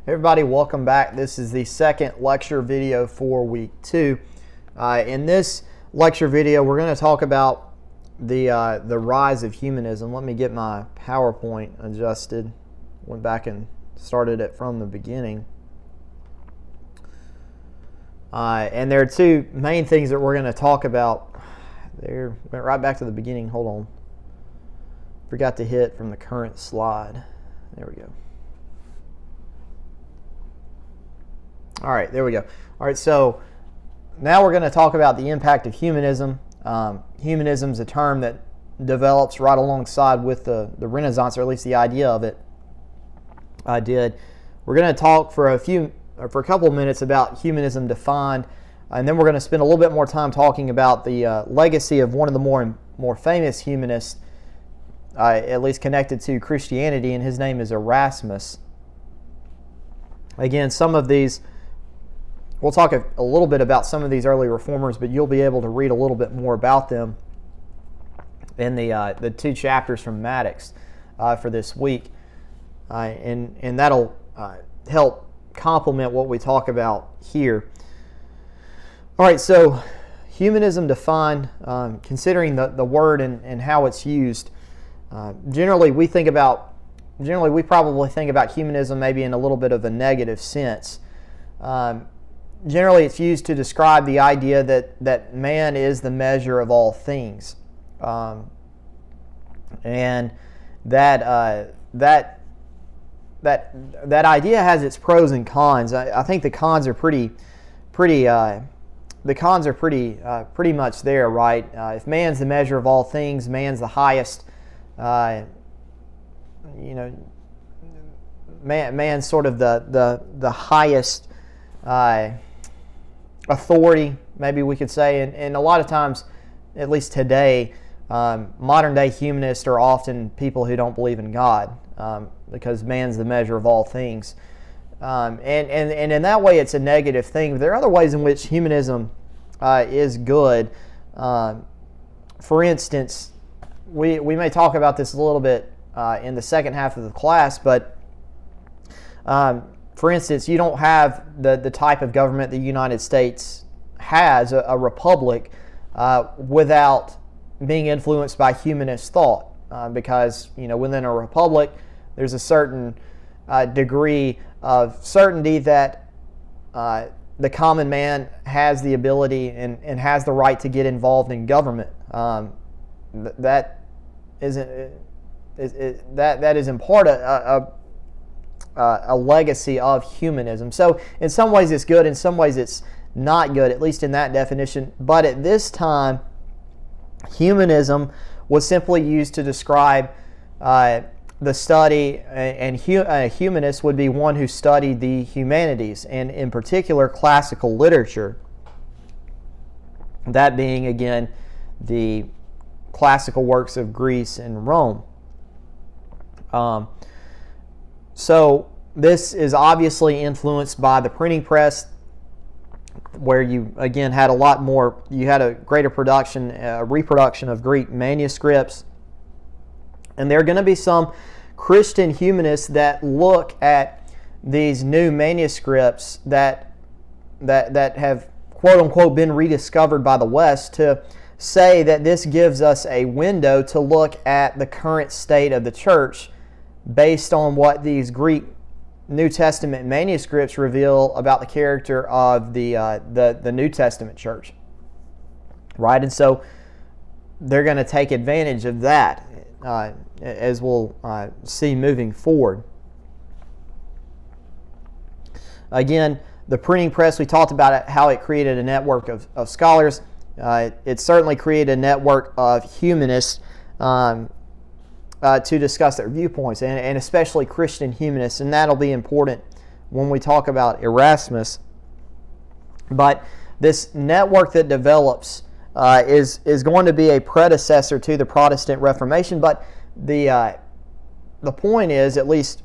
Everybody, welcome back. This is the second lecture video for week 2. In this lecture video, we're going to talk about the rise of humanism. Let me get my PowerPoint adjusted. Went back and started it from the beginning. And there are two main things that we're going to talk about. There, went right back to the beginning. Hold on. Forgot to hit from the current slide. There we go. All right, there we go. All right, so now we're going to talk about the impact of humanism. Humanism is a term that develops right alongside with the Renaissance, or at least the idea of it did. We're going to talk for a couple of minutes about humanism defined, and then we're going to spend a little bit more time talking about the legacy of one of the more famous humanists, at least connected to Christianity, and his name is Erasmus. Again, some of these, we'll talk a little bit about some of these early reformers, but you'll be able to read a little bit more about them in the 2 chapters from Maddox for this week, and that'll help complement what we talk about here. All right, so humanism defined, considering the word and how it's used. Generally, we probably think about humanism maybe in a little bit of a negative sense. Generally, it's used to describe the idea that man is the measure of all things, and that idea has its pros and cons. I think the cons are pretty much there, right? If man's the measure of all things, man's the highest. Man's sort of the highest authority, maybe we could say, and a lot of times, at least today, modern day humanists are often people who don't believe in God, because man's the measure of all things, and in that way it's a negative thing. But there are other ways in which humanism is good. For instance, we may talk about this a little bit in the second half of the class, but for instance, you don't have the type of government the United States has, a republic, without being influenced by humanist thought, because within a republic there's a certain degree of certainty that the common man has the ability and has the right to get involved in government. That is in part a legacy of humanism. So in some ways it's good, in some ways it's not good, at least in that definition. But at this time, humanism was simply used to describe the study, and a humanist would be one who studied the humanities, and in particular classical literature. That being, again, the classical works of Greece and Rome. So this is obviously influenced by the printing press, where you again had a greater reproduction of Greek manuscripts, and there are going to be some Christian humanists that look at these new manuscripts that have quote unquote been rediscovered by the West to say that this gives us a window to look at the current state of the church based on what these Greek New Testament manuscripts reveal about the character of the New Testament church, right? And so they're going to take advantage of that, as we'll see moving forward. Again, the printing press, we talked about it, how it created a network of scholars. It certainly created a network of humanists to discuss their viewpoints, and especially Christian humanists, and that'll be important when we talk about Erasmus. But this network that develops is going to be a predecessor to the Protestant Reformation. But the point is, at least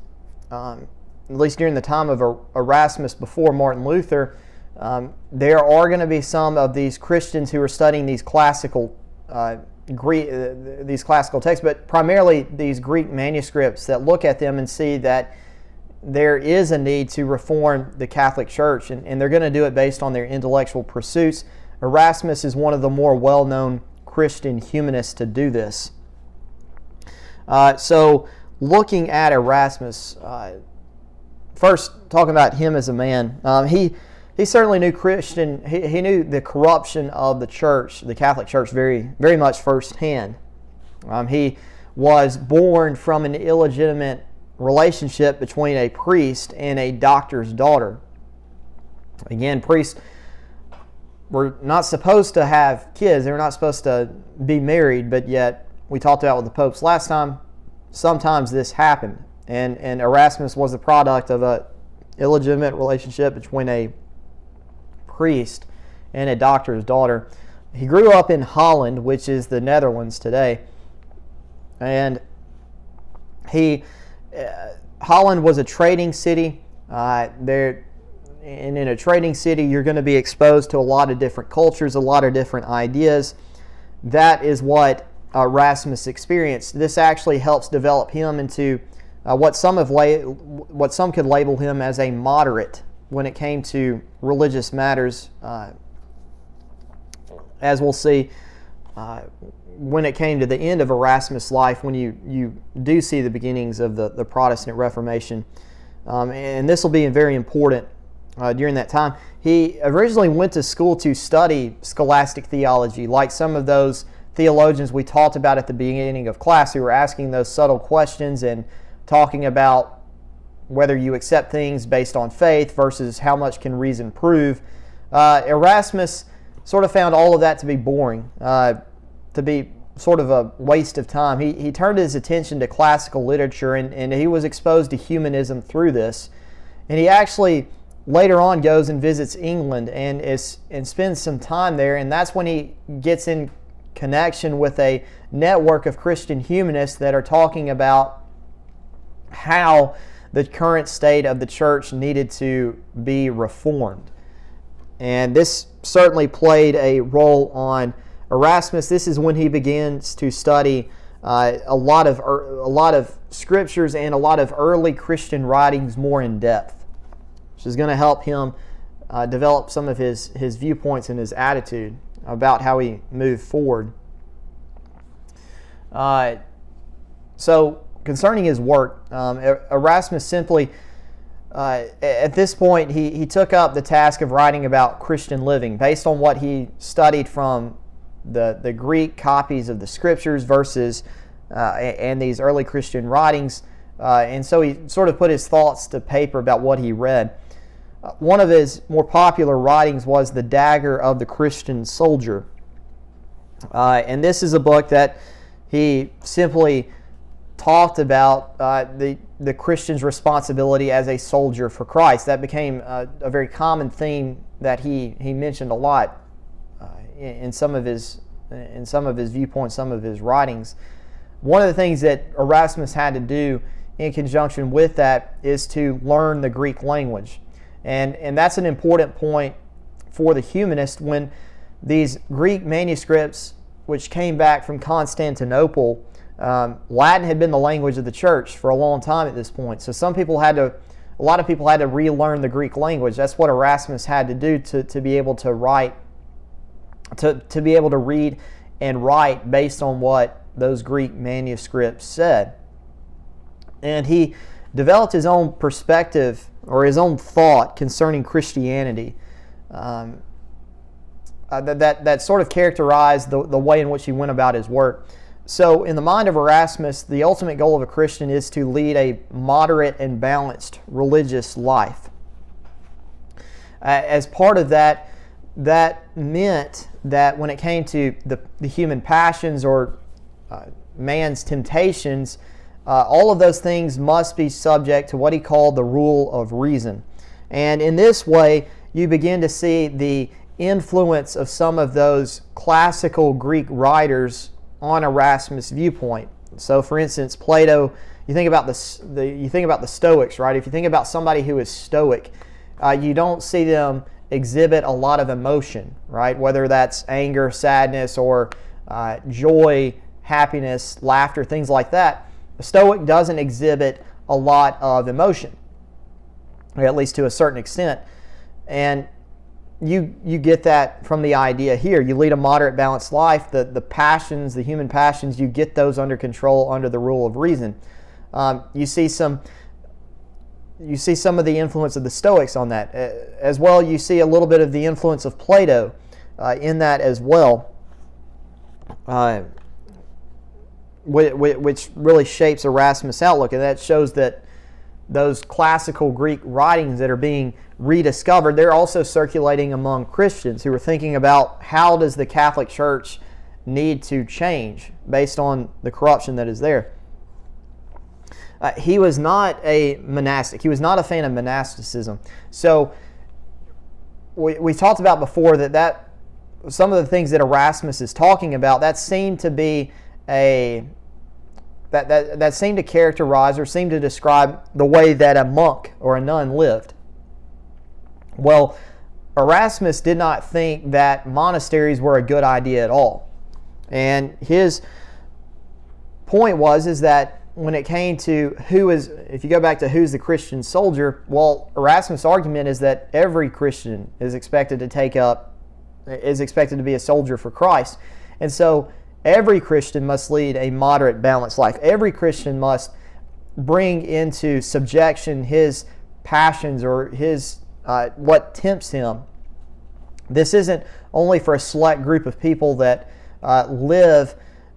during the time of Erasmus, before Martin Luther, there are going to be some of these Christians who are studying these classical texts, but primarily these Greek manuscripts, that look at them and see that there is a need to reform the Catholic Church, and they're going to do it based on their intellectual pursuits. Erasmus is one of the more well-known Christian humanists to do this. So looking at Erasmus, first talking about him as a man, he certainly knew he knew the corruption of the church, the Catholic Church, very, very much firsthand. He was born from an illegitimate relationship between a priest and a doctor's daughter. Again, priests were not supposed to have kids. They were not supposed to be married, but yet we talked about with the popes last time, sometimes this happened. And Erasmus was the product of an illegitimate relationship between a priest and a doctor's daughter. He grew up in Holland, which is the Netherlands today. And Holland was a trading city. And in a trading city, you're going to be exposed to a lot of different cultures, a lot of different ideas. That is what Erasmus experienced. This actually helps develop him into what some could label him as a moderate when it came to religious matters, as we'll see when it came to the end of Erasmus' life, when you do see the beginnings of the Protestant Reformation. And this will be very important during that time. He originally went to school to study scholastic theology, like some of those theologians we talked about at the beginning of class who were asking those subtle questions and talking about whether you accept things based on faith versus how much can reason prove. Erasmus sort of found all of that to be boring, to be sort of a waste of time. He turned his attention to classical literature, and he was exposed to humanism through this. And he actually later on goes and visits England and spends some time there, and that's when he gets in connection with a network of Christian humanists that are talking about how the current state of the church needed to be reformed. And this certainly played a role on Erasmus. This is when he begins to study a lot of scriptures and a lot of early Christian writings more in depth, which is going to help him develop some of his viewpoints and his attitude about how he moved forward. So concerning his work, Erasmus simply, at this point, he took up the task of writing about Christian living based on what he studied from the Greek copies of the Scriptures versus and these early Christian writings. And so he sort of put his thoughts to paper about what he read. One of his more popular writings was The Dagger of the Christian Soldier. And this is a book that he simply talked about the Christian's responsibility as a soldier for Christ. That became a very common theme that he mentioned a lot in some of his viewpoints, some of his writings. One of the things that Erasmus had to do in conjunction with that is to learn the Greek language. And that's an important point for the humanist when these Greek manuscripts, which came back from Constantinople, Latin had been the language of the church for a long time at this point. So a lot of people had to relearn the Greek language. That's what Erasmus had to do to be able to write, to be able to read and write based on what those Greek manuscripts said. And he developed his own perspective or his own thought concerning Christianity that sort of characterized the way in which he went about his work. So in the mind of Erasmus, the ultimate goal of a Christian is to lead a moderate and balanced religious life. As part of that, that meant that when it came to the human passions or man's temptations, all of those things must be subject to what he called the rule of reason. And in this way, you begin to see the influence of some of those classical Greek writers on Erasmus' viewpoint. So, for instance, Plato. You think about the Stoics, right? If you think about somebody who is Stoic, you don't see them exhibit a lot of emotion, right? Whether that's anger, sadness, or joy, happiness, laughter, things like that. The Stoic doesn't exhibit a lot of emotion. or at least to a certain extent. And you get that from the idea here. You lead a moderate, balanced life. The passions, the human passions, you get those under control under the rule of reason. You see some of the influence of the Stoics on that. As well, you see a little bit of the influence of Plato in that as well, which really shapes Erasmus' outlook. And that shows that those classical Greek writings that are being rediscovered, they're also circulating among Christians who are thinking about how does the Catholic Church need to change based on the corruption that is there. He was not a monastic. He was not a fan of monasticism. So we talked about before that some of the things that Erasmus is talking about, that seemed to be that seemed to characterize or seemed to describe the way that a monk or a nun lived. Well, Erasmus did not think that monasteries were a good idea at all. And his point is that when it came to if you go back to who's the Christian soldier, well, Erasmus' argument is that every Christian is expected to be a soldier for Christ. And so every Christian must lead a moderate, balanced life. Every Christian must bring into subjection his passions or his what tempts him. This isn't only for a select group of people that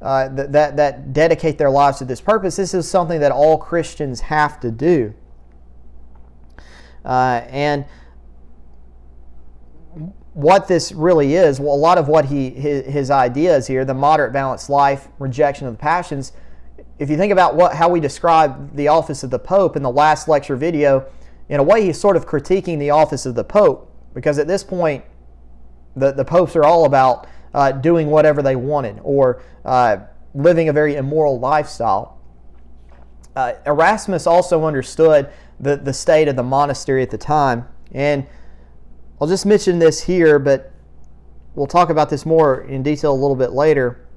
that dedicate their lives to this purpose. This is something that all Christians have to do. And what this really is, well, a lot of what his ideas here, the moderate, balanced life, rejection of the passions, if you think about how we describe the office of the Pope in the last lecture video, in a way he's sort of critiquing the office of the Pope, because at this point the popes are all about doing whatever they wanted or living a very immoral lifestyle. Erasmus also understood the state of the monastery at the time, and I'll just mention this here, but we'll talk about this more in detail a little bit later.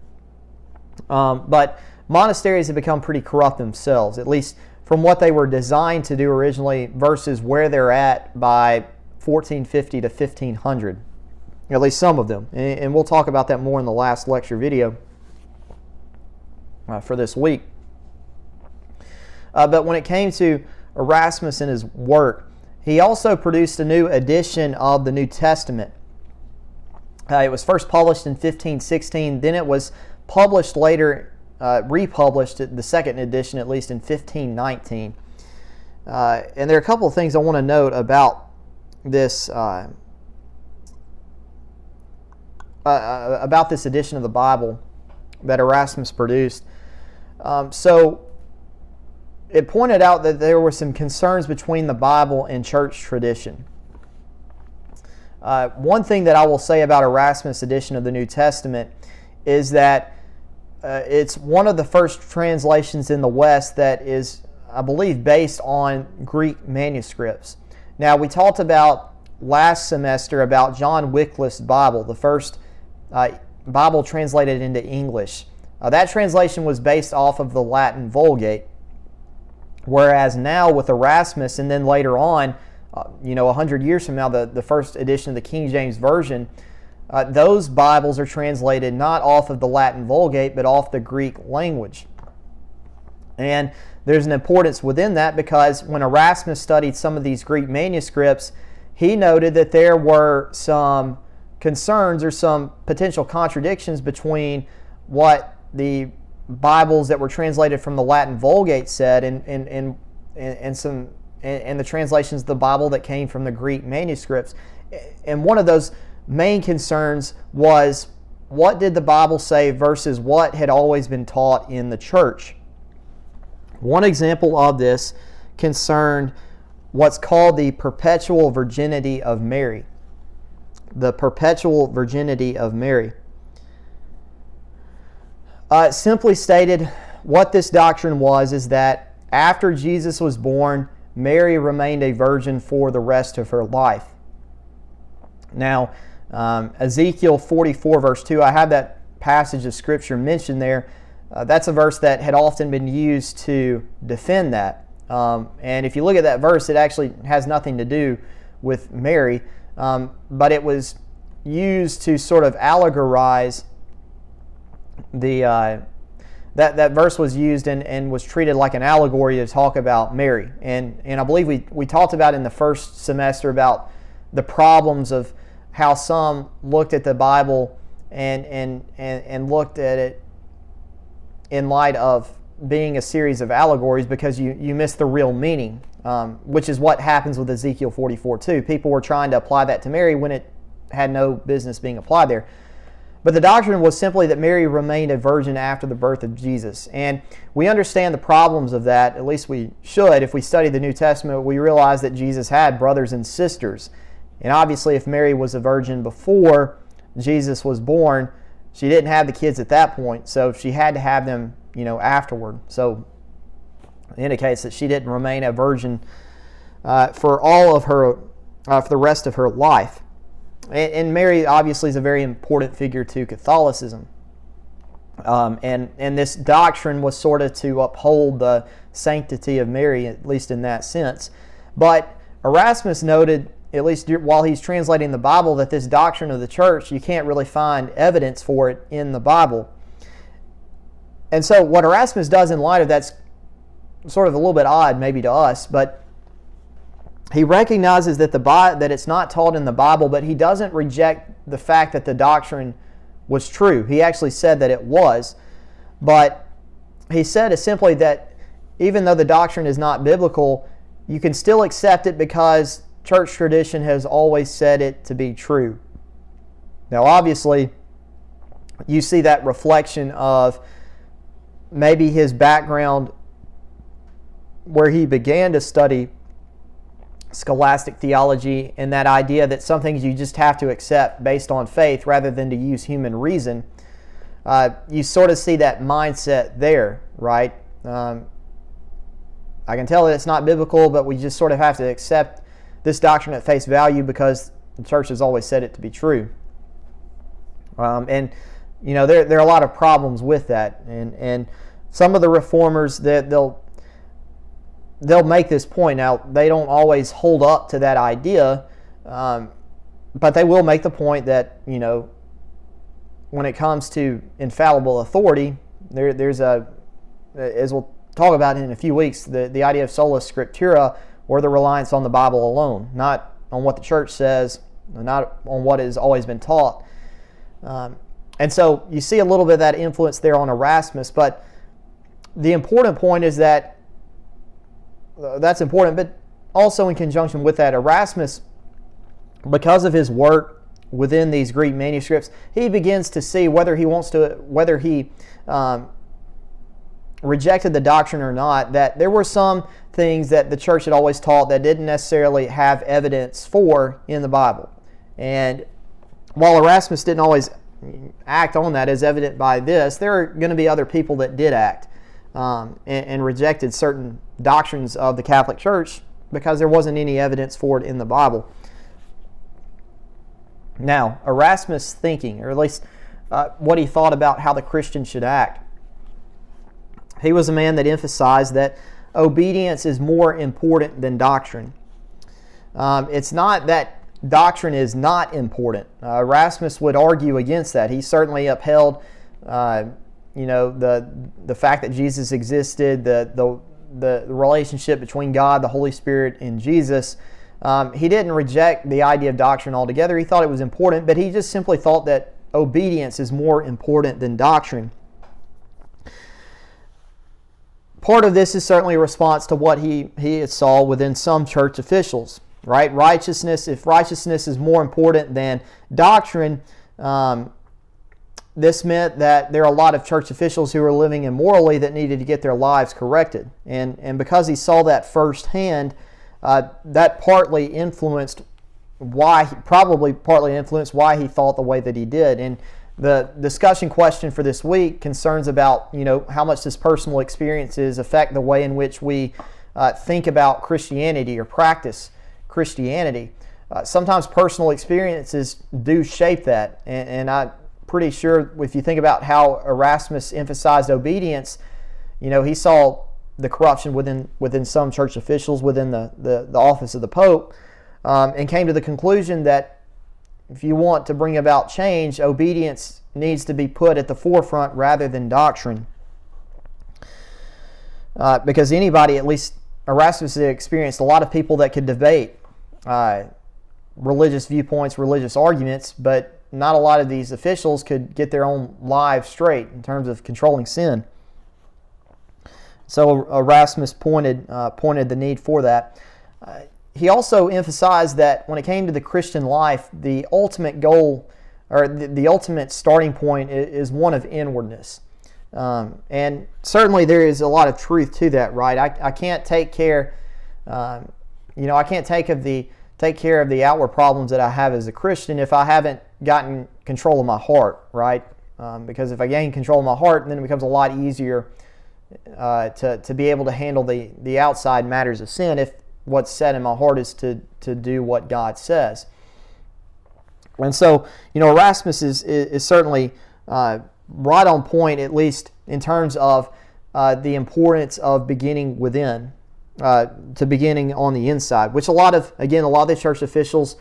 But monasteries have become pretty corrupt themselves, at least from what they were designed to do originally versus where they're at by 1450 to 1500, at least some of them. And we'll talk about that more in the last lecture video for this week. But when it came to Erasmus and his work, he also produced a new edition of the New Testament. It was first published in 1516, then it was published later, republished, the second edition at least, in 1519. And there are a couple of things I want to note about this edition of the Bible that Erasmus produced. So it pointed out that there were some concerns between the Bible and church tradition. One thing that I will say about Erasmus' edition of the New Testament is that it's one of the first translations in the West that is, I believe, based on Greek manuscripts. Now, we talked about last semester about John Wycliffe's Bible, the first Bible translated into English. That translation was based off of the Latin Vulgate. Whereas now with Erasmus, and then later on, 100 years from now, the first edition of the King James Version, those Bibles are translated not off of the Latin Vulgate, but off the Greek language. And there's an importance within that because when Erasmus studied some of these Greek manuscripts, he noted that there were some concerns or some potential contradictions between what the Bibles that were translated from the Latin Vulgate said and the translations of the Bible that came from the Greek manuscripts. And one of those main concerns was, what did the Bible say versus what had always been taught in the church? One example of this concerned what's called the perpetual virginity of Mary. The perpetual virginity of Mary. Simply stated, what this doctrine was is that after Jesus was born, Mary remained a virgin for the rest of her life. Now, Ezekiel 44 verse 2, I have that passage of Scripture mentioned there. That's a verse that had often been used to defend that. And if you look at that verse, it actually has nothing to do with Mary, but it was used to sort of allegorize that verse was used and was treated like an allegory to talk about Mary. And I believe we talked about in the first semester about the problems of how some looked at the Bible and looked at it in light of being a series of allegories, because you miss the real meaning, which is what happens with Ezekiel 44 too. People were trying to apply that to Mary when it had no business being applied there. But the doctrine was simply that Mary remained a virgin after the birth of Jesus. And we understand the problems of that, at least we should. If we study the New Testament, we realize that Jesus had brothers and sisters. And obviously, if Mary was a virgin before Jesus was born, she didn't have the kids at that point, so she had to have them, afterward. So it indicates that she didn't remain a virgin for all of her, for the rest of her life. And Mary obviously is a very important figure to Catholicism. And this doctrine was sort of to uphold the sanctity of Mary, at least in that sense. But Erasmus noted, at least while he's translating the Bible, that this doctrine of the church, you can't really find evidence for it in the Bible. And so what Erasmus does in light of that's sort of a little bit odd maybe to us, but he recognizes that that it's not taught in the Bible, but he doesn't reject the fact that the doctrine was true. He actually said that it was, but he said simply that even though the doctrine is not biblical, you can still accept it because church tradition has always said it to be true. Now, obviously, you see that reflection of maybe his background where he began to study scholastic theology, and that idea that some things you just have to accept based on faith rather than to use human reason. You sort of see that mindset there, right? I can tell that it's not biblical, but we just sort of have to accept this doctrine at face value because the church has always said it to be true. And there are a lot of problems with that, and some of the reformers that they'll make this point. Now, they don't always hold up to that idea, but they will make the point that, when it comes to infallible authority, there's as we'll talk about in a few weeks, the idea of sola scriptura, or the reliance on the Bible alone, not on what the church says, not on what has always been taught. And so you see a little bit of that influence there on Erasmus, but the important point is that that's important, but also in conjunction with that, Erasmus, because of his work within these Greek manuscripts, he begins to see whether he rejected the doctrine or not, that there were some things that the church had always taught that didn't necessarily have evidence for in the Bible. And while Erasmus didn't always act on that, as evident by this, there are going to be other people that did act and rejected certain doctrines of the Catholic Church because there wasn't any evidence for it in the Bible. Now, Erasmus' thinking, or at least what he thought about how the Christian should act, he was a man that emphasized that obedience is more important than doctrine. It's not that doctrine is not important. Erasmus would argue against that. He certainly upheld the fact that Jesus existed, the relationship between God, the Holy Spirit, and Jesus. He didn't reject the idea of doctrine altogether. He thought it was important, but he just simply thought that obedience is more important than doctrine. Part of this is certainly a response to what he saw within some church officials, right? If righteousness is more important than doctrine, this meant that there are a lot of church officials who were living immorally that needed to get their lives corrected. And because he saw that firsthand, that partly influenced why he thought the way that he did. And the discussion question for this week concerns about, how much does personal experiences affect the way in which we think about Christianity or practice Christianity. Sometimes personal experiences do shape that. And I'm pretty sure if you think about how Erasmus emphasized obedience, he saw the corruption within some church officials within the office of the Pope, and came to the conclusion that if you want to bring about change, obedience needs to be put at the forefront rather than doctrine. Because anybody, at least Erasmus had experienced a lot of people that could debate religious viewpoints, religious arguments, but not a lot of these officials could get their own lives straight in terms of controlling sin. So Erasmus pointed the need for that. He also emphasized that when it came to the Christian life, the ultimate goal, or the ultimate starting point, is one of inwardness. And certainly there is a lot of truth to that, right? I can't take care, I can't take care of the outward problems that I have as a Christian if I haven't gotten control of my heart, right? Because if I gain control of my heart, then it becomes a lot easier to be able to handle the outside matters of sin if what's said in my heart is to do what God says. And so, Erasmus is certainly right on point, at least in terms of the importance of beginning within, to beginning on the inside, which a lot of the church officials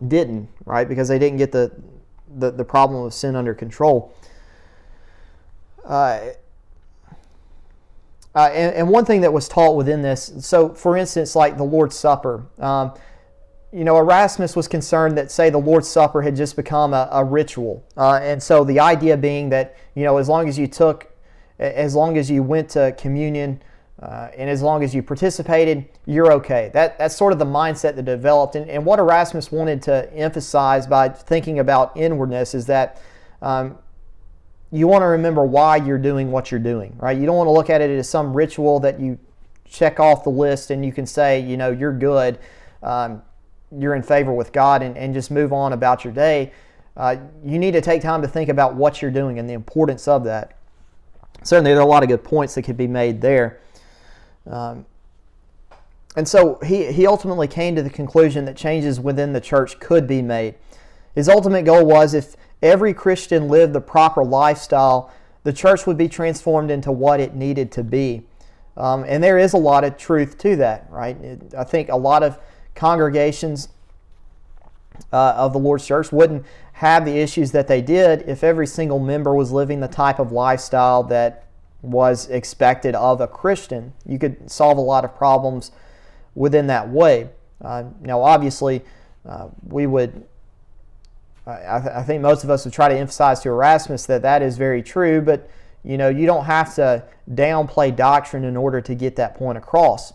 didn't, right? Because they didn't get the problem of sin under control. And one thing that was taught within this, so for instance, like the Lord's Supper, Erasmus was concerned that, say, the Lord's Supper had just become a ritual. And so the idea being that, as long as you went to communion, and as long as you participated, you're okay. That's sort of the mindset that developed. And what Erasmus wanted to emphasize by thinking about inwardness is that you want to remember why you're doing what you're doing, right? You don't want to look at it as some ritual that you check off the list and you can say, you're good, you're in favor with God, and just move on about your day. You need to take time to think about what you're doing and the importance of that. Certainly there are a lot of good points that could be made there. And so he ultimately came to the conclusion that changes within the church could be made. His ultimate goal was, if every Christian lived the proper lifestyle, the church would be transformed into what it needed to be. And there is a lot of truth to that, right? I think a lot of congregations of the Lord's church wouldn't have the issues that they did if every single member was living the type of lifestyle that was expected of a Christian. You could solve a lot of problems within that way. Now, obviously, I think most of us would try to emphasize to Erasmus that is very true, but you don't have to downplay doctrine in order to get that point across.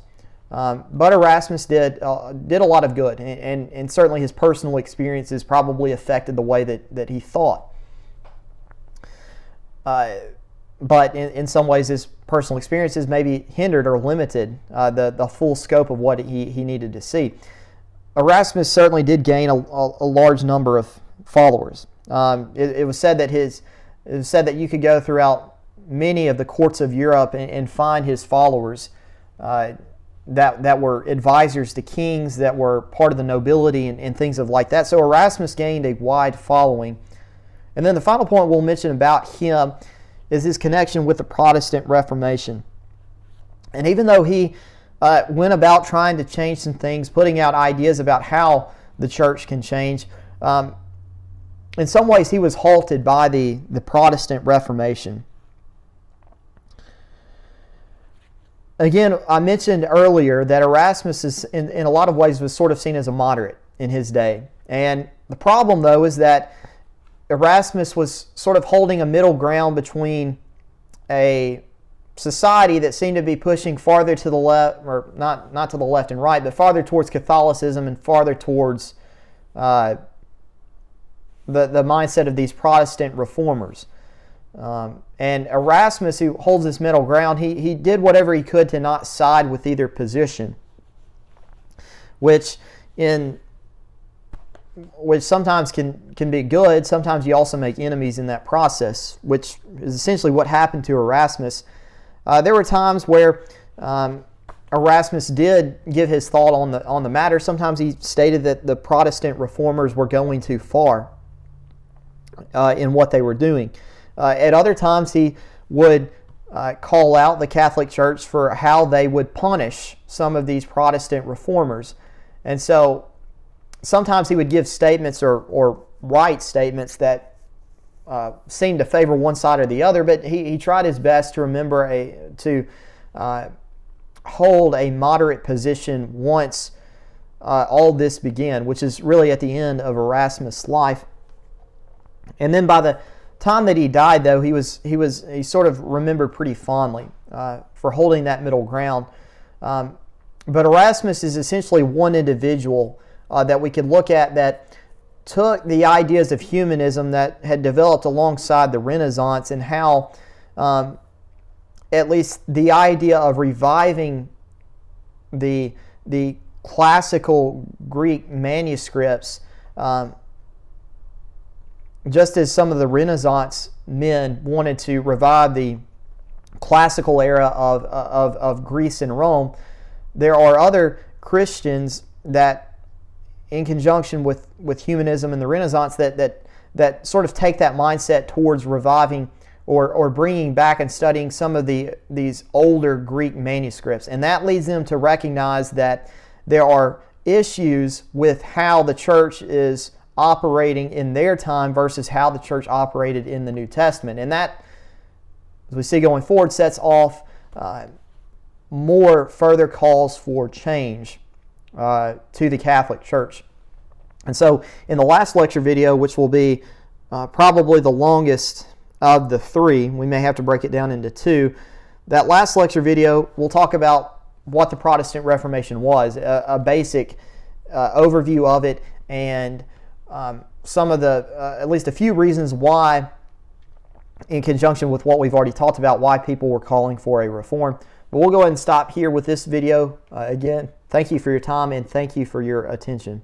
But Erasmus did a lot of good, and certainly his personal experiences probably affected the way that he thought. But in some ways, his personal experiences maybe hindered or limited the full scope of what he needed to see. Erasmus certainly did gain a large number of followers. It was said that you could go throughout many of the courts of Europe and find his followers that were advisors to kings, that were part of the nobility and things of like that. So Erasmus gained a wide following. And then the final point we'll mention about him is his connection with the Protestant Reformation. And even though he went about trying to change some things, putting out ideas about how the church can change, in some ways he was halted by the Protestant Reformation. Again, I mentioned earlier that Erasmus is, in a lot of ways, was sort of seen as a moderate in his day. And the problem, though, is that Erasmus was sort of holding a middle ground between a society that seemed to be pushing farther to the left, or not to the left and right, but farther towards Catholicism and farther towards the mindset of these Protestant reformers. And Erasmus, who holds this middle ground, he did whatever he could to not side with either position, which sometimes can be good. Sometimes you also make enemies in that process, which is essentially what happened to Erasmus. There were times where Erasmus did give his thought on the matter. Sometimes he stated that the Protestant reformers were going too far in what they were doing. At other times he would call out the Catholic Church for how they would punish some of these Protestant reformers. And so sometimes he would give statements or write statements that seemed to favor one side or the other, but he tried his best to remember to hold a moderate position once all this began, which is really at the end of Erasmus' life. And then by the time that he died, though, he sort of remembered pretty fondly for holding that middle ground. But Erasmus is essentially one individual that we could look at that took the ideas of humanism that had developed alongside the Renaissance, and how at least the idea of reviving the classical Greek manuscripts, just as some of the Renaissance men wanted to revive the classical era of Greece and Rome, there are other Christians that, in conjunction with humanism and the Renaissance, that sort of take that mindset towards reviving or bringing back and studying some of these older Greek manuscripts. And that leads them to recognize that there are issues with how the church is operating in their time versus how the church operated in the New Testament. And that, as we see going forward, sets off more further calls for change to the Catholic Church. And so in the last lecture video, which will be probably the longest of the three, we may have to break it down into two, that last lecture video we'll talk about what the Protestant Reformation was, a basic overview of it, and some of the, at least a few reasons why, in conjunction with what we've already talked about, why people were calling for a reform. But we'll go ahead and stop here with this video. Again, thank you for your time and thank you for your attention.